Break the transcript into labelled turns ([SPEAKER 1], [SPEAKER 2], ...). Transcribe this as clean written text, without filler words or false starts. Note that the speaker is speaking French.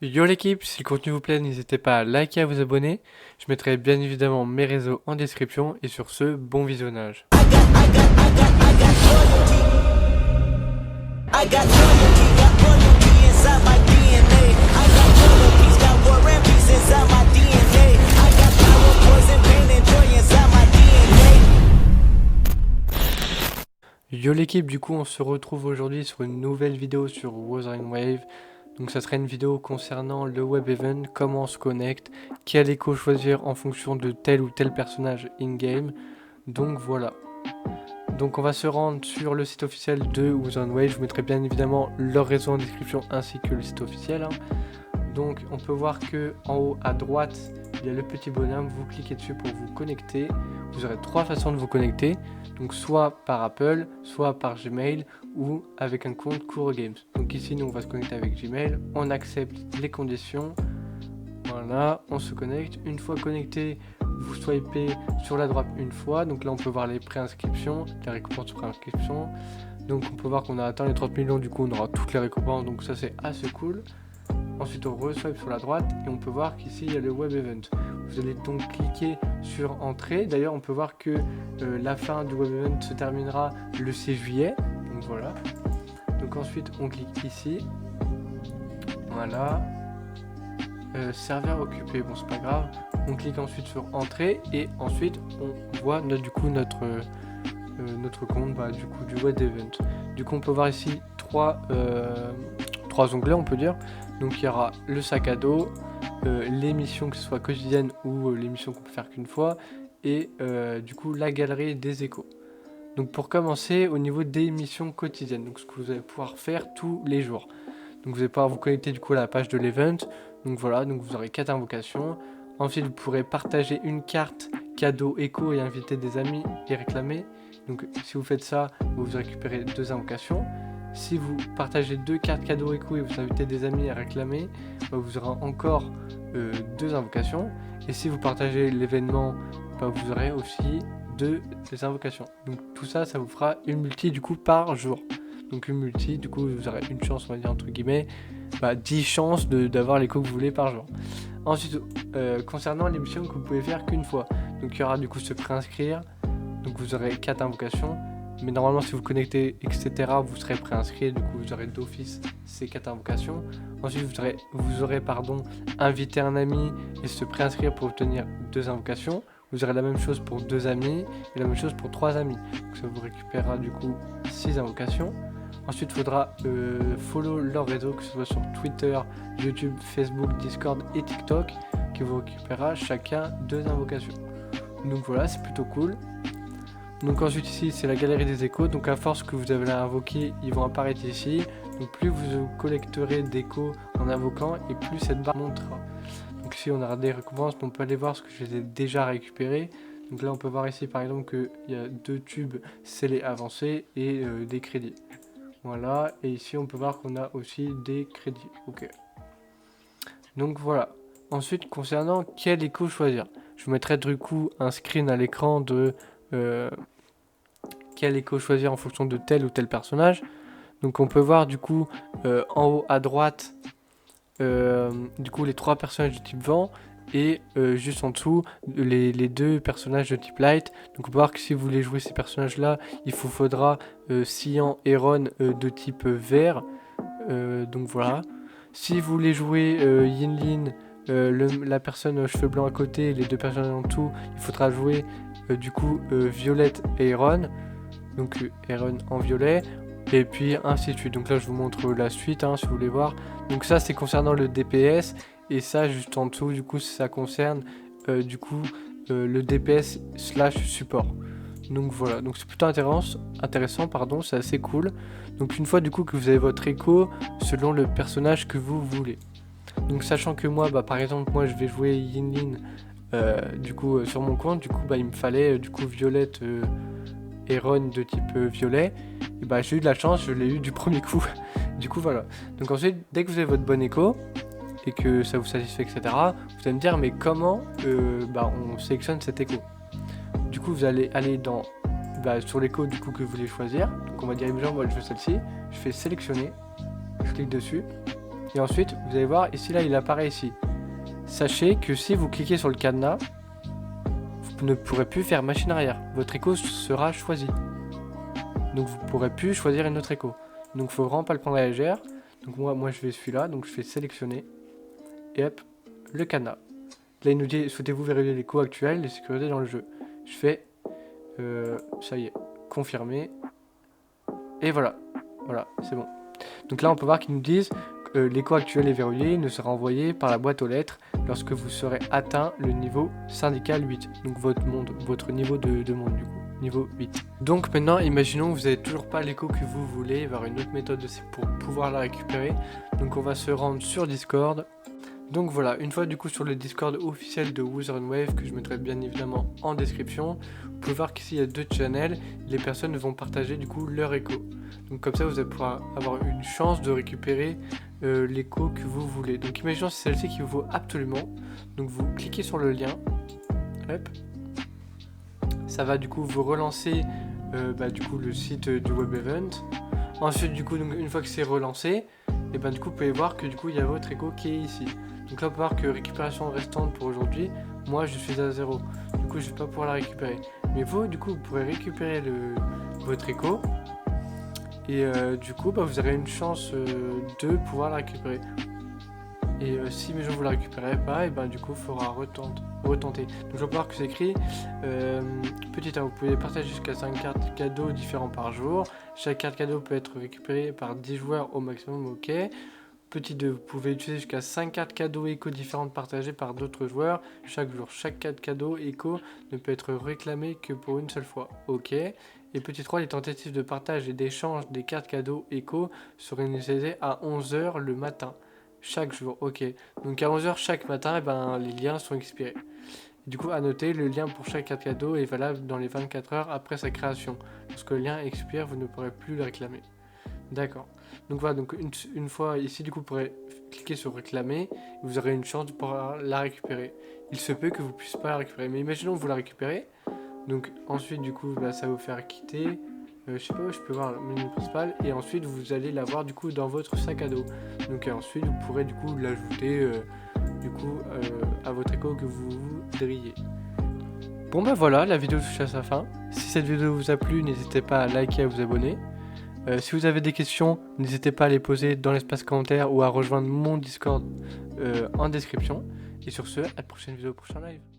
[SPEAKER 1] Yo l'équipe, si le contenu vous plaît, n'hésitez pas à liker et à vous abonner. Je mettrai bien évidemment mes réseaux en description et sur ce, bon visionnage.
[SPEAKER 2] I got loyalty inside my DNA. I got world peace, got war and peace inside my DNA. I got power, poison, pain and joy inside my DNA.
[SPEAKER 1] Yo l'équipe, du coup on se retrouve aujourd'hui sur une nouvelle vidéo sur Wuthering Wave. Donc ça sera une vidéo concernant le web event, comment on se connecte, quel écho choisir en fonction de tel ou tel personnage in-game. Donc voilà. Donc on va se rendre sur le site officiel de Wuthering Wave. Je vous mettrai bien évidemment leur réseau en description ainsi que le site officiel. Donc on peut voir que en haut à droite il y a le petit bonhomme, vous cliquez dessus pour vous connecter. Vous aurez trois façons de vous connecter, donc soit par Apple, soit par Gmail ou avec un compte CouroGames. Donc ici nous on va se connecter avec Gmail, on accepte les conditions, voilà, on se connecte. Une fois connecté, vous swipez sur la droite une fois, donc là on peut voir les préinscriptions, les récompenses préinscription. Donc on peut voir qu'on a atteint les 30 millions, du coup on aura toutes les récompenses, donc ça c'est assez cool. Ensuite on re-swipe sur la droite et on peut voir qu'ici il y a le web event. Vous allez donc cliquer sur entrée. D'ailleurs on peut voir que la fin du web event se terminera le 6 juillet. Donc voilà. Donc ensuite on clique ici. Voilà. Serveur occupé, bon c'est pas grave. On clique ensuite sur entrée et ensuite on voit notre compte du coup du web event. Du coup on peut voir ici trois onglets on peut dire. Donc il y aura le sac à dos, les missions que ce soit quotidiennes ou les missions qu'on peut faire qu'une fois, et du coup la galerie des échos. Donc pour commencer, au niveau des missions quotidiennes, donc ce que vous allez pouvoir faire tous les jours. Donc vous allez pouvoir vous connecter du coup à la page de l'event. Donc voilà, donc vous aurez 4 invocations. Ensuite vous pourrez partager une carte cadeau écho et inviter des amis et réclamer. Donc si vous faites ça, vous récupérez 2 invocations. Si vous partagez 2 cartes cadeaux écho et vous invitez des amis à réclamer, vous aurez encore 2 invocations. Et si vous partagez l'événement, vous aurez aussi 2 invocations. Donc tout ça, ça vous fera une multi du coup par jour. Donc une multi, du coup vous aurez une chance, on va dire entre guillemets, 10 chances d'avoir l'écho que vous voulez par jour. Ensuite, concernant les missions que vous pouvez faire qu'une fois, donc il y aura du coup se préinscrire, donc vous aurez 4 invocations. Mais normalement si vous connectez etc vous serez préinscrit, du coup vous aurez d'office ces 4 invocations. Ensuite vous aurez invité un ami et se préinscrire pour obtenir 2 invocations. Vous aurez la même chose pour 2 amis et la même chose pour 3 amis. Donc ça vous récupérera du coup 6 invocations. Ensuite il faudra follow leur réseau, que ce soit sur Twitter, YouTube, Facebook, Discord et TikTok, qui vous récupérera chacun 2 invocations. Donc voilà, c'est plutôt cool. Donc ensuite ici c'est la galerie des échos, donc à force que vous avez invoqué, ils vont apparaître ici. Donc plus vous collecterez d'échos en invoquant et plus cette barre montera. Donc ici on aura des récompenses, on peut aller voir ce que je les ai déjà récupérés. Donc là on peut voir ici par exemple qu'il y a 2 tubes scellés avancés et des crédits. Voilà, et ici on peut voir qu'on a aussi des crédits. Ok. Donc voilà. Ensuite concernant quel écho choisir, je vous mettrai du coup un screen à l'écran de quel écho choisir en fonction de tel ou tel personnage. Donc on peut voir du coup en haut à droite du coup les 3 personnages de type vent et juste en dessous les 2 personnages de type light. Donc on peut voir que si vous voulez jouer ces personnages là, il vous faudra Cyan et Ron de type vert. Donc voilà. Si vous voulez jouer Yinlin, la personne aux cheveux blancs à côté, les 2 personnages en dessous, il faudra jouer du coup Violette et Aaron, donc Aaron en violet, et puis ainsi de suite. Donc là je vous montre la suite si vous voulez voir. Donc ça c'est concernant le DPS, et ça juste en dessous du coup ça concerne le DPS slash support. Donc voilà, donc c'est plutôt intéressant, c'est assez cool. Donc une fois du coup que vous avez votre écho selon le personnage que vous voulez. Donc sachant que moi par exemple moi je vais jouer Yinlin sur mon compte, du coup il me fallait Violette et Ron de type violet, et j'ai eu de la chance, je l'ai eu du premier coup. Du coup voilà. Donc ensuite dès que vous avez votre bon écho et que ça vous satisfait etc, vous allez me dire mais comment on sélectionne cet écho. Du coup vous allez aller dans sur l'écho du coup que vous voulez choisir. Donc on va dire moi je veux celle-ci, je fais sélectionner, je clique dessus. Et ensuite, vous allez voir, ici, là, il apparaît ici. Sachez que si vous cliquez sur le cadenas, vous ne pourrez plus faire machine arrière. Votre écho sera choisi. Donc vous ne pourrez plus choisir une autre écho. Donc il faut vraiment pas le prendre à la légère. Donc moi je vais celui-là, donc je fais sélectionner. Et hop, le cadenas. Là il nous dit, souhaitez-vous vérifier l'écho actuel, les sécurités dans le jeu. Je fais, ça y est, confirmer. Et voilà, c'est bon. Donc là on peut voir qu'ils nous disent l'écho actuel est verrouillé, il ne sera envoyé par la boîte aux lettres lorsque vous serez atteint le niveau syndical 8. Donc votre niveau de monde du coup, niveau 8. Donc maintenant, imaginons que vous n'avez toujours pas l'écho que vous voulez, il va y avoir une autre méthode aussi pour pouvoir la récupérer. Donc on va se rendre sur Discord. Donc voilà, une fois du coup sur le Discord officiel de Wuthering Waves, que je mettrai bien évidemment en description, vous pouvez voir qu'ici il y a 2 channels, les personnes vont partager du coup leur écho. Donc comme ça vous allez pouvoir avoir une chance de récupérer l'écho que vous voulez. Donc imaginons c'est celle-ci qui vous vaut absolument. Donc vous cliquez sur le lien, hop, ça va du coup vous relancer du coup le site du web event. Ensuite du coup donc, une fois que c'est relancé, et du coup vous pouvez voir que du coup il y a votre écho qui est ici. Donc là on peut voir que récupération restante pour aujourd'hui, moi je suis à 0, du coup je vais pas pouvoir la récupérer. Mais vous du coup vous pourrez récupérer votre écho et du coup vous aurez une chance de pouvoir la récupérer. Et si mais je vous la récupérez pas, et du coup il faudra retenter. Donc je vais voir que c'est écrit petit 1, vous pouvez partager jusqu'à 5 cartes cadeaux différents par jour. Chaque carte cadeau peut être récupérée par 10 joueurs au maximum, ok. Petit 2, vous pouvez utiliser jusqu'à 5 cartes cadeaux éco différentes partagées par d'autres joueurs chaque jour. Chaque carte cadeau éco ne peut être réclamée que pour une seule fois, ok. Et petit 3, les tentatives de partage et d'échange des cartes cadeaux éco seraient initialisées à 11h le matin. Chaque jour, ok. Donc à 11h chaque matin, les liens sont expirés. Du coup, à noter, le lien pour chaque carte cadeau est valable dans les 24 heures après sa création. Lorsque le lien expire, vous ne pourrez plus le réclamer. D'accord. Donc voilà, donc une fois ici, du coup, vous pourrez cliquer sur réclamer, et vous aurez une chance de pouvoir la récupérer. Il se peut que vous ne puissiez pas la récupérer, mais imaginons que vous la récupérez. Donc ensuite, du coup, ça va vous faire quitter. Je sais pas, je peux voir le menu principal et ensuite vous allez l'avoir du coup dans votre sac à dos. Donc ensuite vous pourrez du coup l'ajouter à votre écho que vous voudriez. Bon voilà, la vidéo touche à sa fin. Si cette vidéo vous a plu, n'hésitez pas à liker et à vous abonner. Si vous avez des questions, n'hésitez pas à les poser dans l'espace commentaire ou à rejoindre mon Discord en description. Et sur ce, à la prochaine vidéo, au prochain live.